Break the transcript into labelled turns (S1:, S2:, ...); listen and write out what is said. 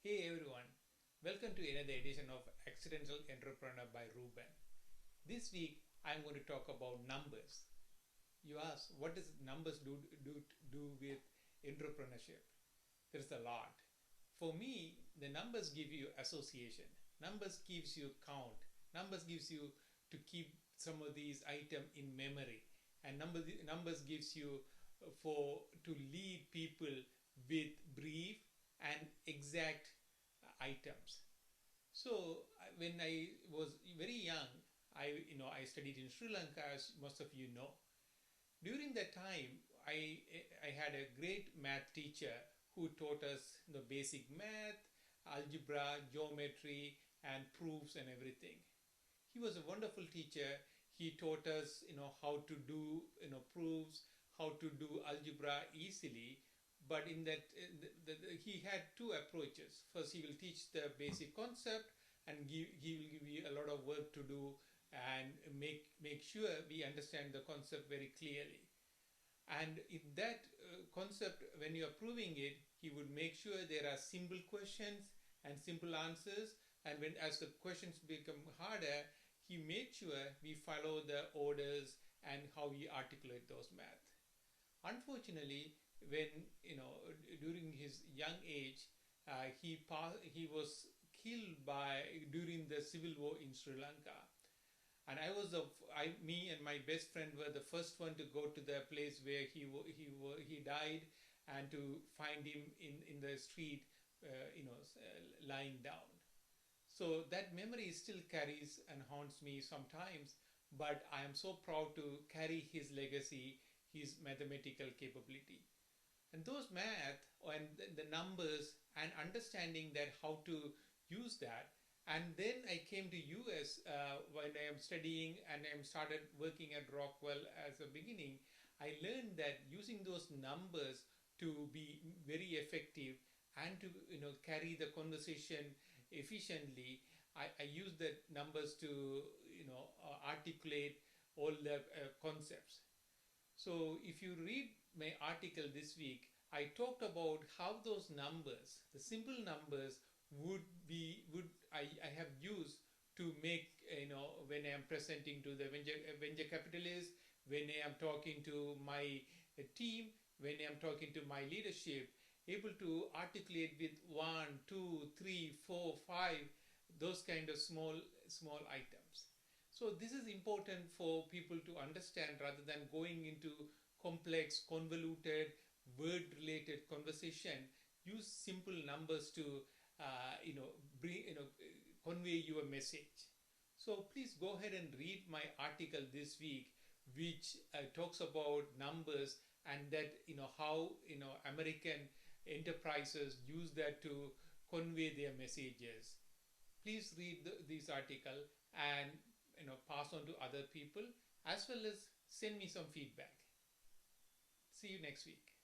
S1: Hey everyone, welcome to another edition of Accidental Entrepreneur by Ruban. This week I'm going to talk about numbers. You ask, what does numbers do with entrepreneurship? There's a lot. For me, the numbers give you association. Numbers gives you count. Numbers gives you to keep some of these items in memory. And numbers gives you to lead people with brief and exact items. So when I was very young, I studied in Sri Lanka, as most of you know. During that time, I had a great math teacher who taught us the basic math, algebra, geometry, and proofs and everything. He was a wonderful teacher. He taught us, how to do, proofs, how to do algebra easily. But in that, he had two approaches. First, he will teach the basic concept, and he will give you a lot of work to do and make sure we understand the concept very clearly. And in that concept, when you are proving it, he would make sure there are simple questions and simple answers. And when as the questions become harder, he made sure we follow the orders and how we articulate those math. Unfortunately, when during his young age, he was killed by during the civil war in Sri Lanka, and me and my best friend were the first one to go to the place where he died, and to find him in the street, lying down. So that memory still carries and haunts me sometimes, but I am so proud to carry his legacy, his mathematical capability. And those math and the numbers and understanding that how to use that. And then I came to US when I am studying and I started working at Rockwell as a beginning. I learned that using those numbers to be very effective and to carry the conversation efficiently, I use the numbers to articulate all the concepts. So if you read my article this week, I talked about how those numbers, the simple numbers, would I have used to make, when I am presenting to the venture capitalists, when I am talking to my team, when I am talking to my leadership, able to articulate with one, two, three, four, five, those kind of small items. So this is important for people to understand rather than going into complex, convoluted, word-related conversation. Use simple numbers to, convey your message. So please go ahead and read my article this week, which talks about numbers and that how American enterprises use that to convey their messages. Please read this article and pass on to other people, as well as send me some feedback. See you next week.